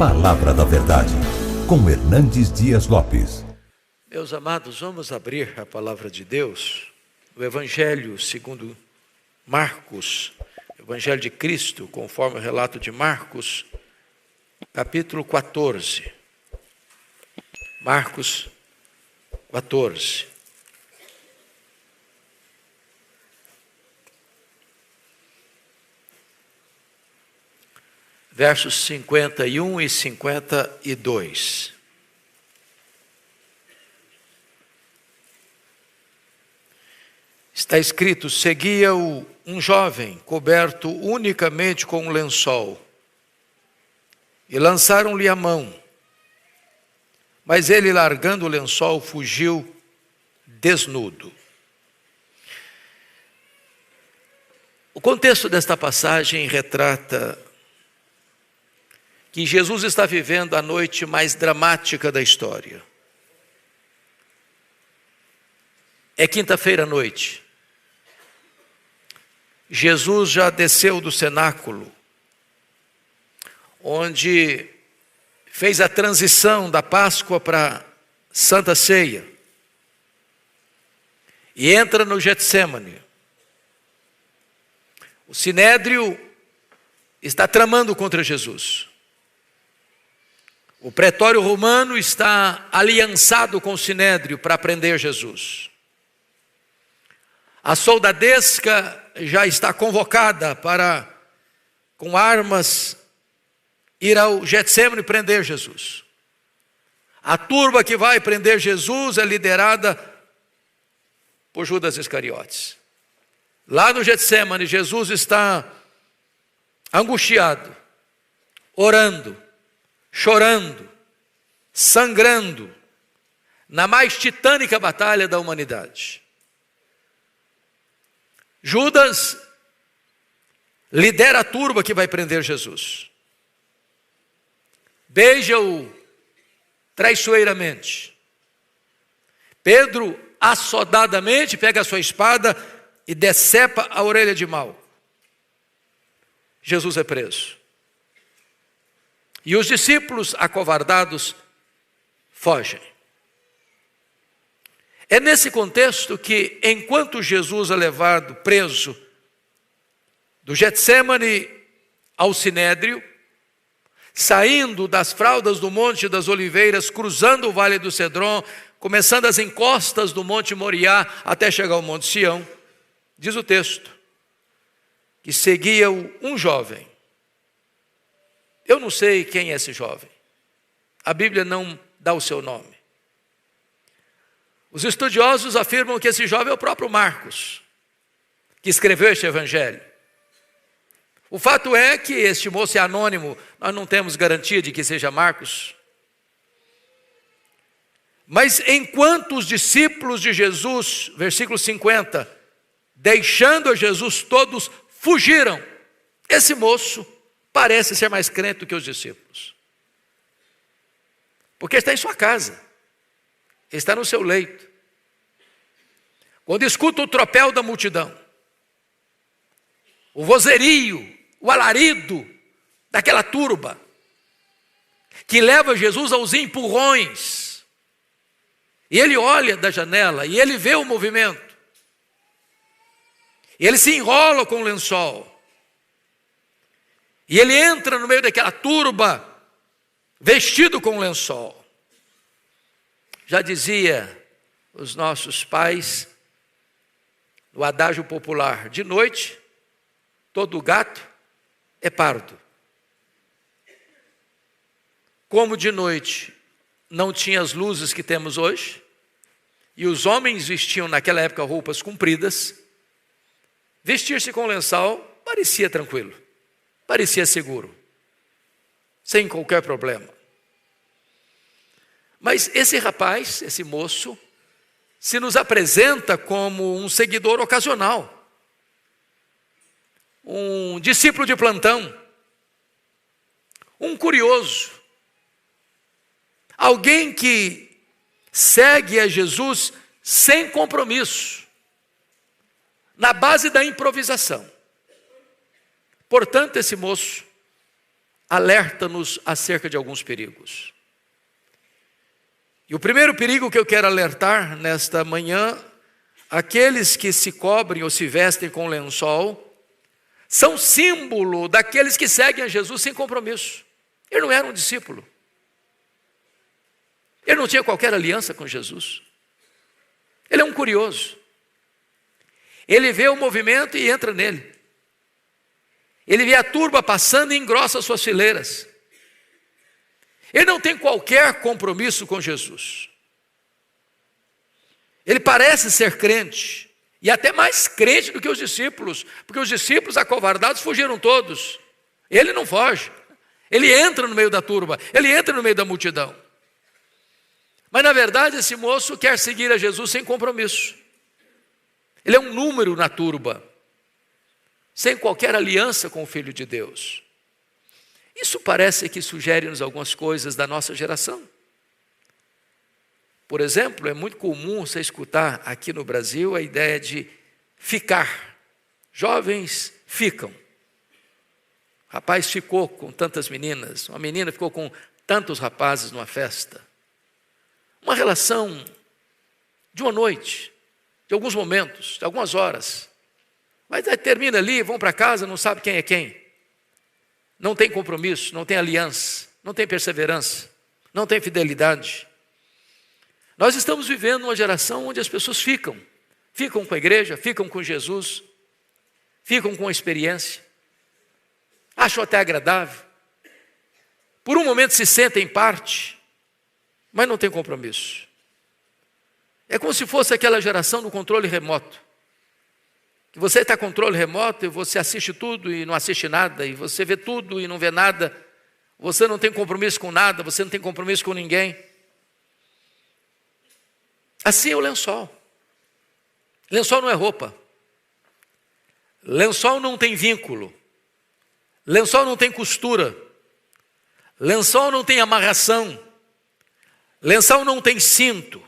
Palavra da Verdade, com Hernandes Dias Lopes. Meus amados, vamos abrir a palavra de Deus, o Evangelho segundo Marcos, Evangelho de Cristo, conforme o relato de Marcos, capítulo 14. Marcos 14. Versos 51 e 52. Está escrito: seguia-o um jovem coberto unicamente com um lençol, e lançaram-lhe a mão. Mas ele, largando o lençol, fugiu desnudo. O contexto desta passagem retrata que Jesus está vivendo a noite mais dramática da história. É quinta-feira à noite. Jesus já desceu do cenáculo, onde fez a transição da Páscoa para a Santa Ceia, e entra no Getsêmani. O Sinédrio está tramando contra Jesus. O pretório romano está aliançado com o Sinédrio para prender Jesus. A soldadesca já está convocada para, com armas, ir ao Getsêmani prender Jesus. A turba que vai prender Jesus é liderada por Judas Iscariotes. Lá no Getsêmani, Jesus está angustiado, orando, chorando, sangrando, na mais titânica batalha da humanidade. Judas lidera a turba que vai prender Jesus. Beija-o traiçoeiramente. Pedro, assodadamente, pega a sua espada e decepa a orelha de Malco. Jesus é preso. E os discípulos, acovardados, fogem. É nesse contexto que, enquanto Jesus é levado preso do Getsêmani ao Sinédrio, saindo das fraldas do Monte das Oliveiras, cruzando o Vale do Cedron, começando as encostas do Monte Moriá, até chegar ao Monte Sião, diz o texto, que seguia-o um jovem. Eu não sei quem é esse jovem. A Bíblia não dá o seu nome. Os estudiosos afirmam que esse jovem é o próprio Marcos, que escreveu este evangelho. O fato é que este moço é anônimo, nós não temos garantia de que seja Marcos. Mas enquanto os discípulos de Jesus, versículo 50, deixando a Jesus, todos fugiram, esse moço parece ser mais crente do que os discípulos. Porque está em sua casa, está no seu leito. Quando escuta o tropel da multidão, o vozerio, o alarido daquela turba, que leva Jesus aos empurrões, e ele olha da janela, e ele vê o movimento, e ele se enrola com o lençol, e ele entra no meio daquela turba, vestido com lençol. Já dizia os nossos pais, no adágio popular, de noite, todo gato é pardo. Como de noite não tinha as luzes que temos hoje, e os homens vestiam naquela época roupas compridas, vestir-se com lençol parecia tranquilo, parecia seguro, sem qualquer problema. Mas esse rapaz, esse moço, se nos apresenta como um seguidor ocasional, um discípulo de plantão, um curioso, alguém que segue a Jesus sem compromisso, na base da improvisação. Portanto, esse moço alerta-nos acerca de alguns perigos. E o primeiro perigo que eu quero alertar nesta manhã, aqueles que se cobrem ou se vestem com lençol, são símbolo daqueles que seguem a Jesus sem compromisso. Ele não era um discípulo. Ele não tinha qualquer aliança com Jesus. Ele é um curioso. Ele vê o movimento e entra nele. Ele vê a turba passando e engrossa suas fileiras. Ele não tem qualquer compromisso com Jesus. Ele parece ser crente, e até mais crente do que os discípulos, porque os discípulos acovardados fugiram todos. Ele não foge. Ele entra no meio da turba, ele entra no meio da multidão. Mas na verdade esse moço quer seguir a Jesus sem compromisso. Ele é um número na turba, sem qualquer aliança com o Filho de Deus. Isso parece que sugere-nos algumas coisas da nossa geração. Por exemplo, é muito comum você escutar aqui no Brasil a ideia de ficar. Jovens ficam. O rapaz ficou com tantas meninas, uma menina ficou com tantos rapazes numa festa. Uma relação de uma noite, de alguns momentos, de algumas horas. Mas aí termina ali, vão para casa, não sabe quem é quem. Não tem compromisso, não tem aliança, não tem perseverança, não tem fidelidade. Nós estamos vivendo uma geração onde as pessoas ficam com a igreja, ficam com Jesus, ficam com a experiência, acham até agradável. Por um momento se sentem parte, mas não tem compromisso. É como se fosse aquela geração do controle remoto. Que você está controle remoto e você assiste tudo e não assiste nada, e você vê tudo e não vê nada, você não tem compromisso com nada, você não tem compromisso com ninguém. Assim é o lençol. Lençol não é roupa. Lençol não tem vínculo. Lençol não tem costura. Lençol não tem amarração. Lençol não tem cinto.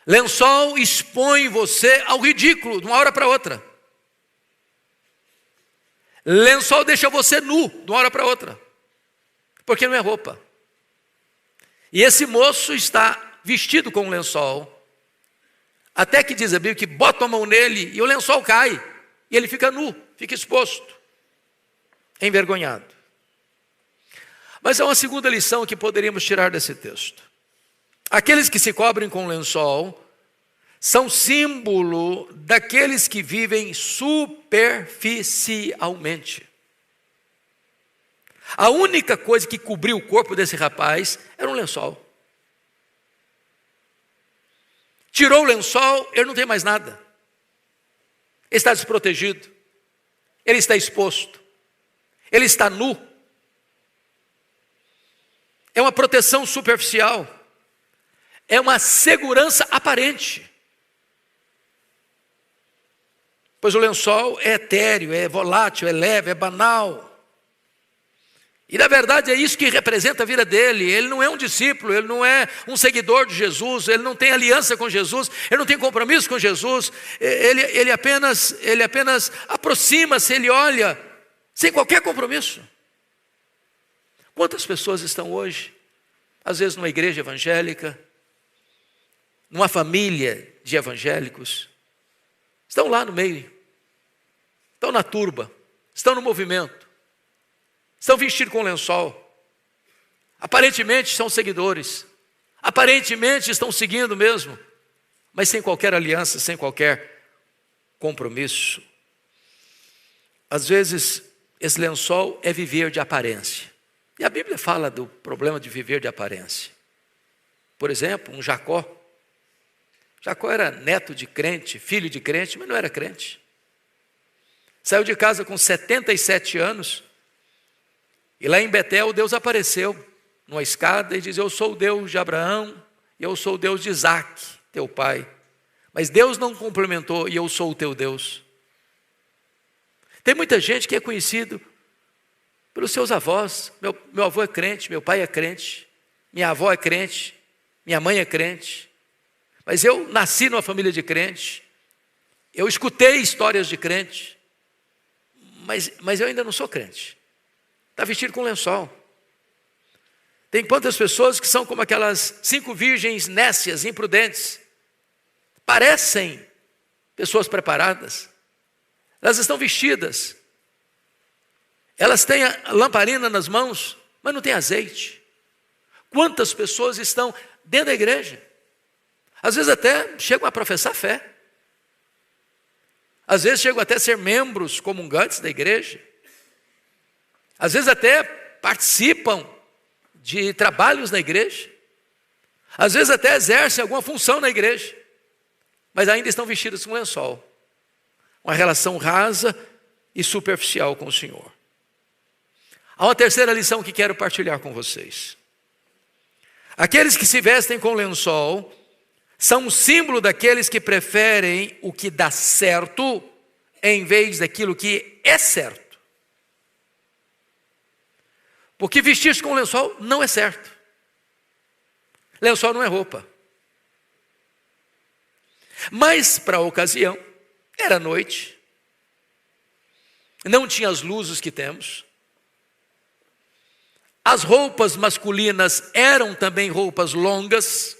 Lençol expõe você ao ridículo de uma hora para outra. Lençol deixa você nu de uma hora para outra, porque não é roupa. E esse moço está vestido com um lençol, até que diz a Bíblia que bota a mão nele e o lençol cai, e ele fica nu, fica exposto, envergonhado. Mas há uma segunda lição que poderíamos tirar desse texto. Aqueles que se cobrem com lençol são símbolo daqueles que vivem superficialmente. A única coisa que cobriu o corpo desse rapaz era um lençol. Tirou o lençol, ele não tem mais nada. Ele está desprotegido. Ele está exposto. Ele está nu. É uma proteção superficial. É uma segurança aparente. Pois o lençol é etéreo, é volátil, é leve, é banal. E na verdade é isso que representa a vida dele. Ele não é um discípulo, ele não é um seguidor de Jesus, ele não tem aliança com Jesus, ele não tem compromisso com Jesus, ele apenas aproxima-se, ele olha, sem qualquer compromisso. Quantas pessoas estão hoje, às vezes numa igreja evangélica, numa família de evangélicos, estão lá no meio, estão na turba, estão no movimento, estão vestidos com lençol, aparentemente são seguidores, aparentemente estão seguindo mesmo, mas sem qualquer aliança, sem qualquer compromisso. Às vezes, esse lençol é viver de aparência, e a Bíblia fala do problema de viver de aparência. Por exemplo, um Jacó. Jacó era neto de crente, filho de crente, mas não era crente. Saiu de casa com 77 anos, e lá em Betel Deus apareceu numa escada e diz: eu sou o Deus de Abraão, e eu sou o Deus de Isaac, teu pai. Mas Deus não complementou: e eu sou o teu Deus. Tem muita gente que é conhecido pelos seus avós. Meu avô é crente, meu pai é crente, minha avó é crente, minha mãe é crente. Mas eu nasci numa família de crente, eu escutei histórias de crente, mas eu ainda não sou crente. está vestido com lençol. Tem quantas pessoas que são como aquelas 5 virgens nécias, imprudentes, parecem pessoas preparadas, elas estão vestidas, elas têm a lamparina nas mãos, mas não tem azeite. Quantas pessoas estão dentro da igreja, às vezes até chegam a professar fé, às vezes chegam até a ser membros comungantes da igreja, às vezes até participam de trabalhos na igreja, às vezes até exercem alguma função na igreja, mas ainda estão vestidos com lençol, uma relação rasa e superficial com o Senhor. Há uma terceira lição que quero partilhar com vocês. Aqueles que se vestem com lençol são um símbolo daqueles que preferem o que dá certo em vez daquilo que é certo. Porque vestir-se com lençol não é certo. Lençol não é roupa. Mas para a ocasião, era noite, não tinha as luzes que temos, as roupas masculinas eram também roupas longas,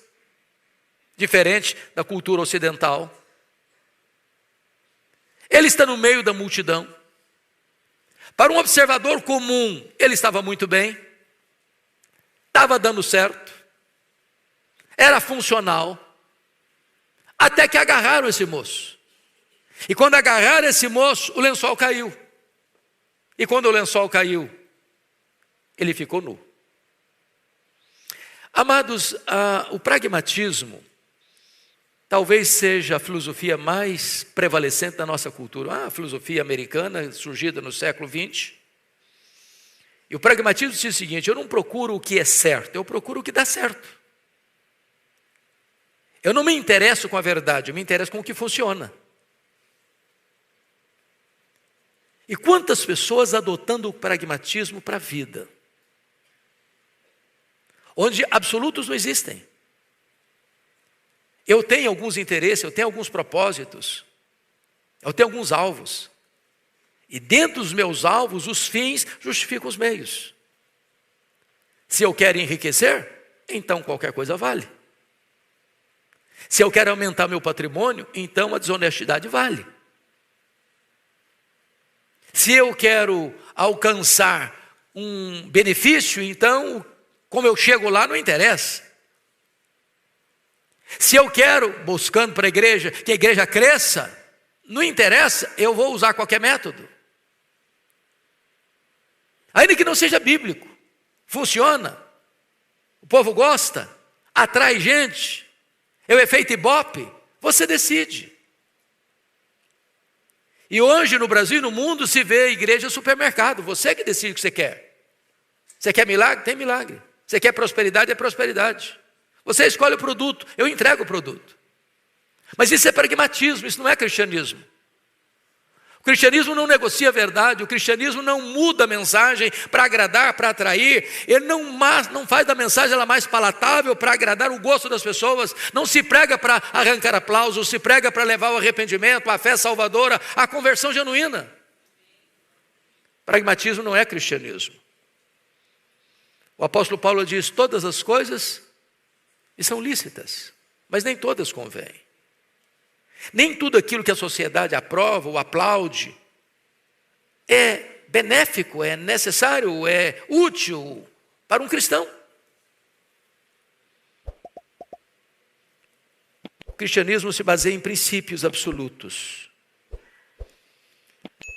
diferente da cultura ocidental. Ele está no meio da multidão. Para um observador comum, ele estava muito bem, estava dando certo, era funcional, até que agarraram esse moço. E quando agarraram esse moço, o lençol caiu. E quando o lençol caiu, ele ficou nu. Amados, o pragmatismo talvez seja a filosofia mais prevalecente da nossa cultura. A filosofia americana, surgida no século XX. E o pragmatismo diz o seguinte: eu não procuro o que é certo, eu procuro o que dá certo. Eu não me interesso com a verdade, eu me interesso com o que funciona. E quantas pessoas adotando o pragmatismo para a vida, onde absolutos não existem. Eu tenho alguns interesses, eu tenho alguns propósitos, eu tenho alguns alvos. E dentro dos meus alvos, os fins justificam os meios. Se eu quero enriquecer, então qualquer coisa vale. Se eu quero aumentar meu patrimônio, então a desonestidade vale. Se eu quero alcançar um benefício, então como eu chego lá não interessa. Se eu quero, buscando para a igreja, que a igreja cresça, não interessa, eu vou usar qualquer método. Ainda que não seja bíblico, funciona, o povo gosta, atrai gente, é o efeito Ibope, você decide. E hoje no Brasil e no mundo se vê igreja supermercado, você que decide o que você quer. Você quer milagre? Tem milagre. Você quer prosperidade? É prosperidade. Você escolhe o produto, eu entrego o produto. Mas isso é pragmatismo, isso não é cristianismo. O cristianismo não negocia a verdade, o cristianismo não muda a mensagem para agradar, para atrair, ele não faz da mensagem ela mais palatável para agradar o gosto das pessoas, não se prega para arrancar aplausos, se prega para levar o arrependimento, a fé salvadora, a conversão genuína. Pragmatismo não é cristianismo. O apóstolo Paulo diz: todas as coisas são lícitas, mas nem todas convêm. Nem tudo aquilo que a sociedade aprova ou aplaude é benéfico, é necessário, é útil para um cristão. O cristianismo se baseia em princípios absolutos.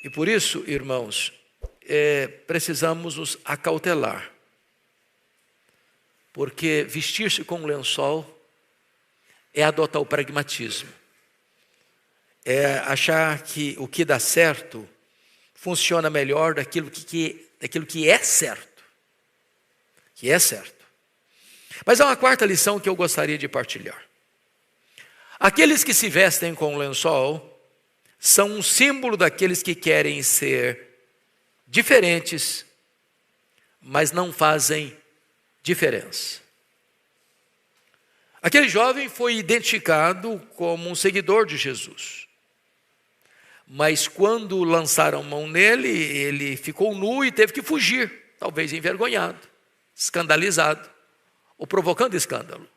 E por isso, irmãos, precisamos nos acautelar. Porque vestir-se com um lençol é adotar o pragmatismo. É achar que o que dá certo funciona melhor daquilo que é certo. Que é certo. Mas há uma quarta lição que eu gostaria de partilhar. Aqueles que se vestem com lençol são um símbolo daqueles que querem ser diferentes, mas não fazem diferença. Aquele jovem foi identificado como um seguidor de Jesus. Mas quando lançaram mão nele, ele ficou nu e teve que fugir. talvez envergonhado, escandalizado ou provocando escândalo.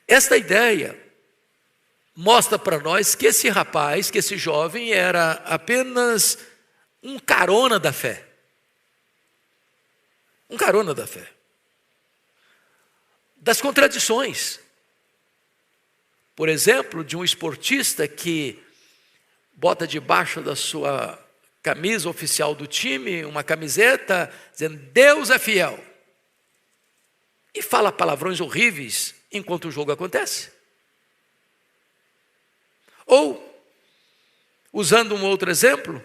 Esta ideia mostra para nós que esse rapaz, que esse jovem era apenas um carona da fé. Um carona da fé. Das contradições. Por exemplo, de um esportista que bota debaixo da sua camisa oficial do time uma camiseta dizendo Deus é fiel. E fala palavrões horríveis enquanto o jogo acontece. Ou, usando um outro exemplo,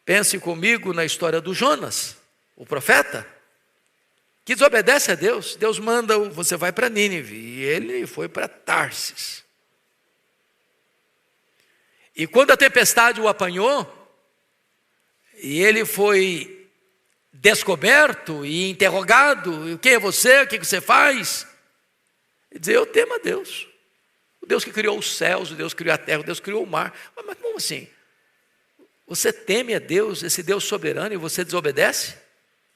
pense comigo na história do Jonas, o profeta, que desobedece a Deus. Deus manda, você vai para Nínive, e ele foi para Tarsis. E quando a tempestade o apanhou, e ele foi descoberto e interrogado, quem é você, o que você faz? Ele diz, eu temo a Deus. O Deus que criou os céus, o Deus que criou a terra, o Deus que criou o mar. Mas como assim? Você teme a Deus, esse Deus soberano, e você desobedece?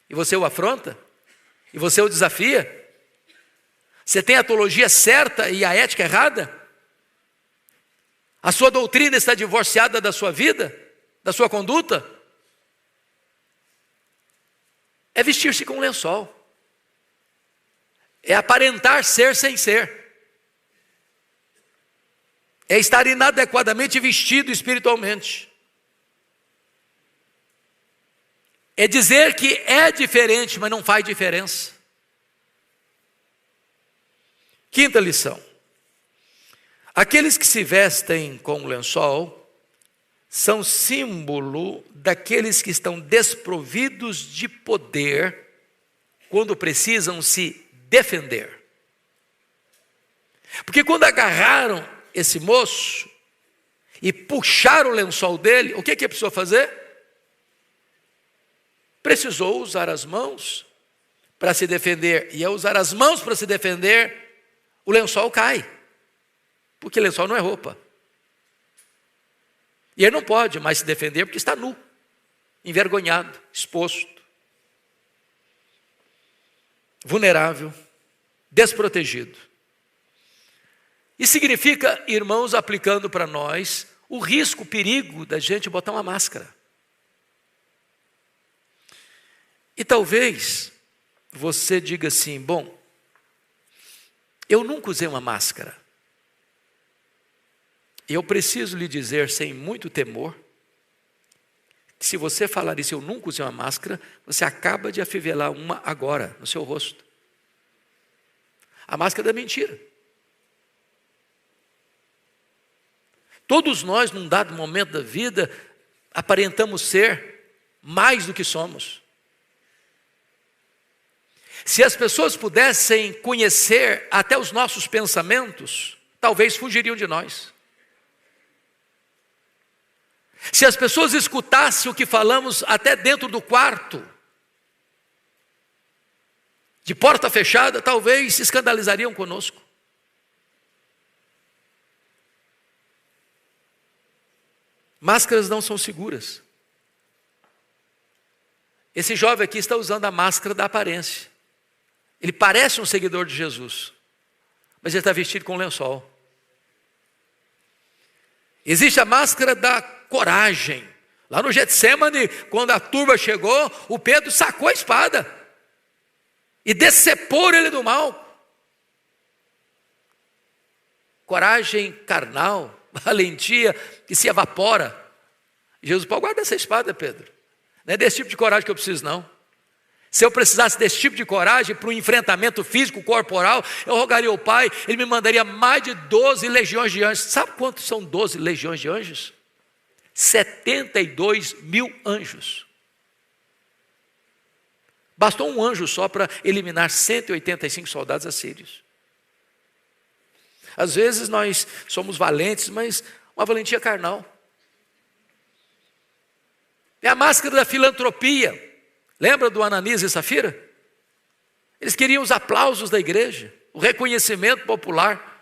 E você o afronta? E você o desafia? Você tem a teologia certa e a ética errada? A sua doutrina está divorciada da sua vida? Da sua conduta? É vestir-se com um lençol. É aparentar ser sem ser. É estar inadequadamente vestido espiritualmente. É dizer que é diferente, mas não faz diferença. Quinta lição. Aqueles que se vestem com lençol são símbolo daqueles que estão desprovidos de poder quando precisam se defender. Porque quando agarraram esse moço e puxaram o lençol dele, o que precisou fazer? Precisou usar as mãos para se defender. E ao usar as mãos para se defender, o lençol cai. Porque lençol não é roupa. E ele não pode mais se defender porque está nu, envergonhado, exposto, vulnerável, desprotegido. Isso significa, irmãos, aplicando para nós o risco, o perigo da gente botar uma máscara. E talvez você diga assim, bom, eu nunca usei uma máscara. Eu preciso lhe dizer, sem muito temor, que se você falar isso, eu nunca usei uma máscara, você acaba de afivelar uma agora, no seu rosto. A máscara da mentira. Todos nós, num dado momento da vida, aparentamos ser mais do que somos. Se as pessoas pudessem conhecer até os nossos pensamentos, talvez fugiriam de nós. Se as pessoas escutassem o que falamos até dentro do quarto, de porta fechada, talvez se escandalizariam conosco. Máscaras não são seguras. Esse jovem aqui está usando a máscara da aparência. Ele parece um seguidor de Jesus, mas ele está vestido com um lençol. Existe a máscara da coragem. Lá no Getsemane, quando a turba chegou, o Pedro sacou a espada e decepou ele do mal. Coragem carnal, valentia que se evapora. Jesus falou, guarda essa espada, Pedro. Não é desse tipo de coragem que eu preciso, não. Se eu precisasse desse tipo de coragem para um enfrentamento físico, corporal, eu rogaria ao Pai, Ele me mandaria mais de 12 legiões de anjos. Sabe quantos são 12 legiões de anjos? 72 mil anjos. Bastou um anjo só para eliminar 185 soldados assírios. Às vezes nós somos valentes, mas uma valentia carnal. É a máscara da filantropia. Lembra do Ananias e Safira? Eles queriam os aplausos da igreja, o reconhecimento popular.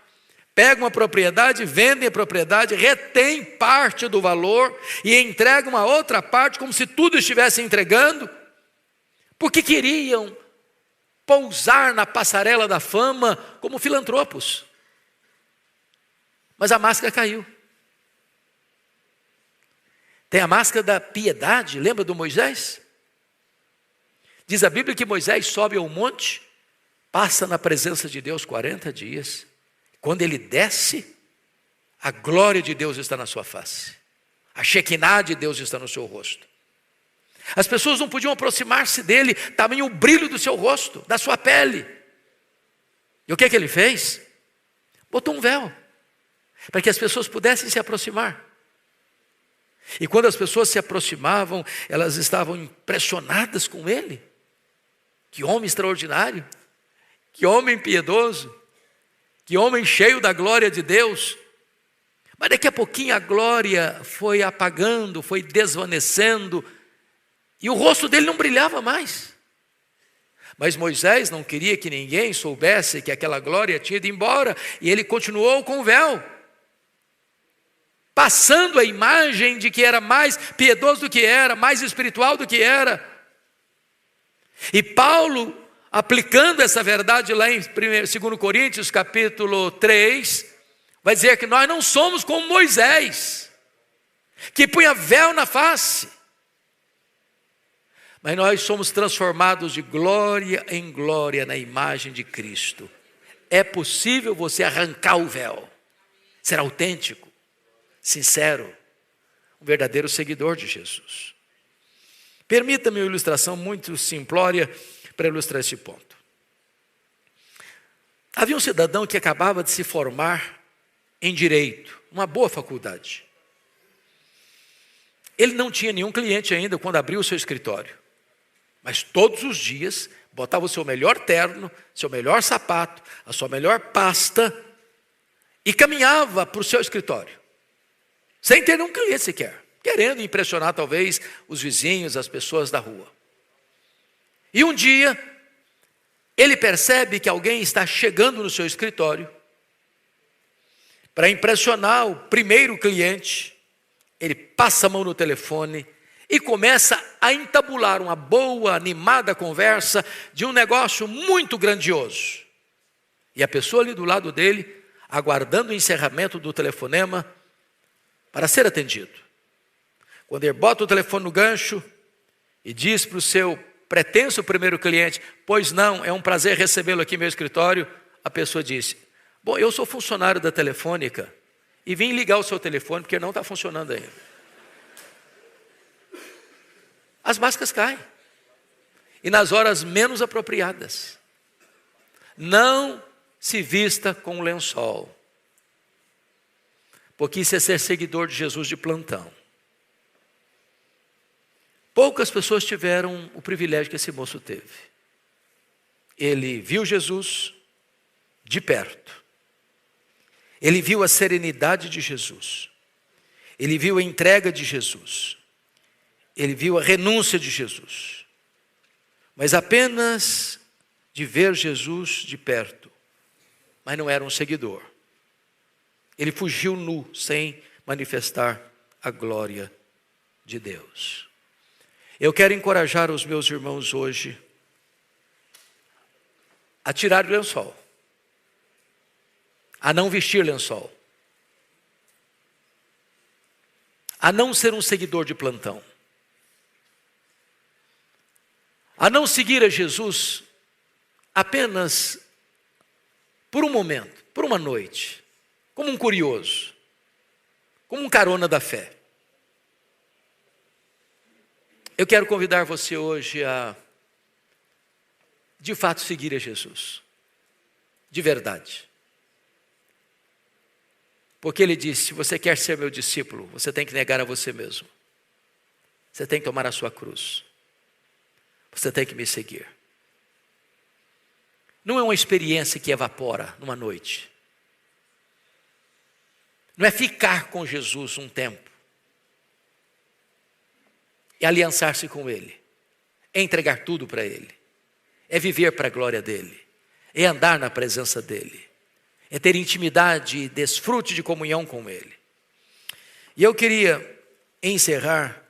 Pegam uma propriedade, vendem a propriedade, retêm parte do valor e entregam uma outra parte como se tudo estivesse entregando. porque queriam pousar na passarela da fama como filantropos. Mas a máscara caiu. Tem a máscara da piedade, lembra do Moisés? Diz a Bíblia que Moisés sobe ao monte, passa na presença de Deus 40 dias. Quando ele desce, a glória de Deus está na sua face. A Shekinah de Deus está no seu rosto. As pessoas não podiam aproximar-se dele, tamanho o brilho do seu rosto, da sua pele. E o que ele fez? Botou um véu, para que as pessoas pudessem se aproximar. E quando as pessoas se aproximavam, elas estavam impressionadas com ele. Que homem extraordinário, que homem piedoso, que homem cheio da glória de Deus. Mas daqui a pouquinho a glória foi apagando, foi desvanecendo, e o rosto dele não brilhava mais. Mas Moisés não queria que ninguém soubesse que aquela glória tinha ido embora, e ele continuou com o véu, passando a imagem de que era mais piedoso do que era, mais espiritual do que era. E Paulo, aplicando essa verdade lá em 2 Coríntios capítulo 3, vai dizer que nós não somos como Moisés, que punha véu na face, mas nós somos transformados de glória em glória na imagem de Cristo. É possível você arrancar o véu, ser autêntico, sincero, um verdadeiro seguidor de Jesus. Permita-me uma ilustração muito simplória para ilustrar esse ponto. Havia um cidadão que acabava de se formar em direito, uma boa faculdade. Ele não tinha nenhum cliente ainda quando abriu o seu escritório, mas todos os dias botava o seu melhor terno, seu melhor sapato, a sua melhor pasta e caminhava para o seu escritório, sem ter nenhum cliente sequer, querendo impressionar talvez os vizinhos, as pessoas da rua. E um dia, ele percebe que alguém está chegando no seu escritório. Para impressionar o primeiro cliente, ele passa a mão no telefone e começa a entabular uma boa, animada conversa de um negócio muito grandioso. E a pessoa ali do lado dele, aguardando o encerramento do telefonema para ser atendido. Quando ele bota o telefone no gancho e diz para o seu pretenso primeiro cliente: pois não, é um prazer recebê-lo aqui no meu escritório, a pessoa disse: bom, eu sou funcionário da Telefônica e vim ligar o seu telefone porque não está funcionando ainda. As máscaras caem. E nas horas menos apropriadas. Não se vista com lençol. Porque isso é ser seguidor de Jesus de plantão. Poucas pessoas tiveram o privilégio que esse moço teve. Ele viu Jesus de perto. Ele viu a serenidade de Jesus. Ele viu a entrega de Jesus. Ele viu a renúncia de Jesus. Mas apenas de ver Jesus de perto. Mas não era um seguidor. Ele fugiu nu, sem manifestar a glória de Deus. Eu quero encorajar os meus irmãos hoje a tirar o lençol, a não vestir lençol, a não ser um seguidor de plantão, a não seguir a Jesus apenas por um momento, por uma noite, como um curioso, como um carona da fé. Eu quero convidar você hoje a, de fato, seguir a Jesus, de verdade. Porque ele disse: se você quer ser meu discípulo, você tem que negar a você mesmo. Você tem que tomar a sua cruz. Você tem que me seguir. Não é uma experiência que evapora numa noite. Não é ficar com Jesus um tempo. É aliançar-se com Ele. É entregar tudo para Ele. É viver para a glória dEle. É andar na presença dEle. É ter intimidade e desfrute de comunhão com Ele. E eu queria encerrar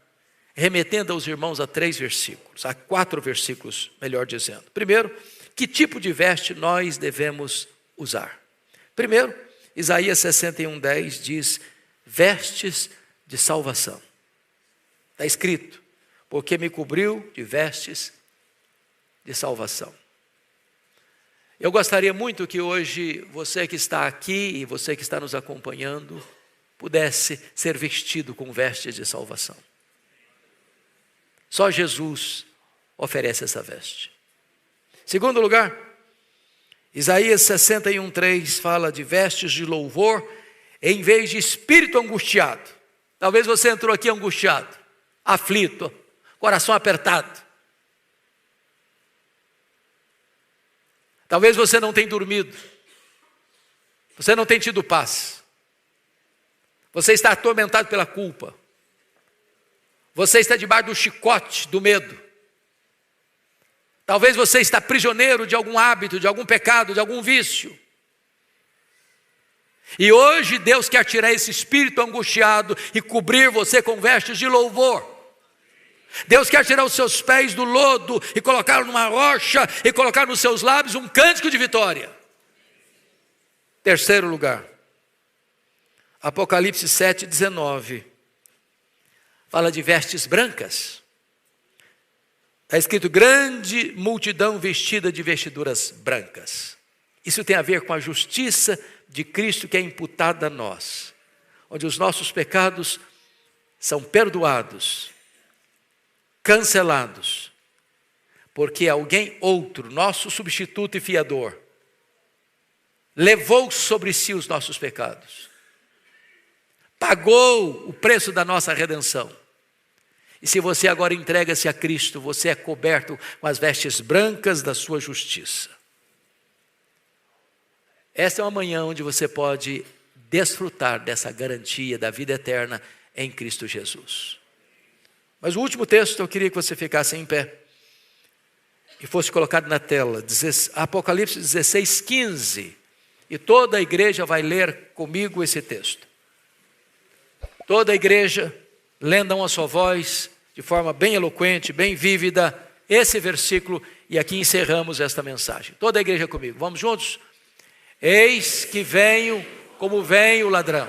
remetendo aos irmãos a 3 versículos, a 4 versículos, melhor dizendo. Primeiro, que tipo de veste nós devemos usar? Primeiro, Isaías 61:10 diz, vestes de salvação. Está escrito, porque me cobriu de vestes de salvação. Eu gostaria muito que hoje você que está aqui e você que está nos acompanhando pudesse ser vestido com vestes de salvação. Só Jesus oferece essa veste. Segundo lugar, Isaías 61:3 fala de vestes de louvor em vez de espírito angustiado. Talvez você entrou aqui angustiado, aflito, coração apertado. Talvez você não tenha dormido, você não tenha tido paz, você está atormentado pela culpa, você está debaixo do chicote do medo. Talvez você está prisioneiro de algum hábito, de algum pecado, de algum vício. E hoje Deus quer tirar esse espírito angustiado e cobrir você com vestes de louvor. Deus quer tirar os seus pés do lodo e colocar numa rocha e colocar nos seus lábios um cântico de vitória. Terceiro lugar, Apocalipse 7:19 fala de vestes brancas. Está escrito, grande multidão vestida de vestiduras brancas. Isso tem a ver com a justiça de Cristo que é imputada a nós, onde os nossos pecados são perdoados, cancelados, porque alguém outro, nosso substituto e fiador, levou sobre si os nossos pecados, pagou o preço da nossa redenção. E se você agora entrega-se a Cristo, você é coberto com as vestes brancas da sua justiça. Esta é uma manhã onde você pode desfrutar dessa garantia da vida eterna em Cristo Jesus. Mas o último texto eu queria que você ficasse em pé e fosse colocado na tela, Apocalipse 16:15. E toda a igreja vai ler comigo esse texto. Toda a igreja, lendo a uma só voz, de forma bem eloquente, bem vívida, esse versículo, e aqui encerramos esta mensagem. Toda a igreja comigo, vamos juntos? Eis que venho como vem o ladrão.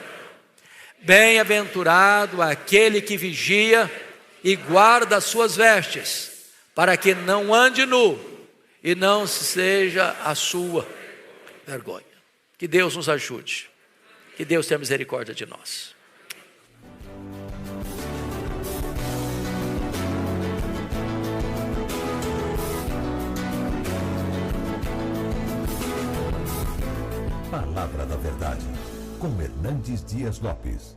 Bem-aventurado aquele que vigia e guarda as suas vestes, para que não ande nu e não seja a sua vergonha. Que Deus nos ajude, que Deus tenha misericórdia de nós. Palavra da Verdade, com Hernandes Dias Lopes.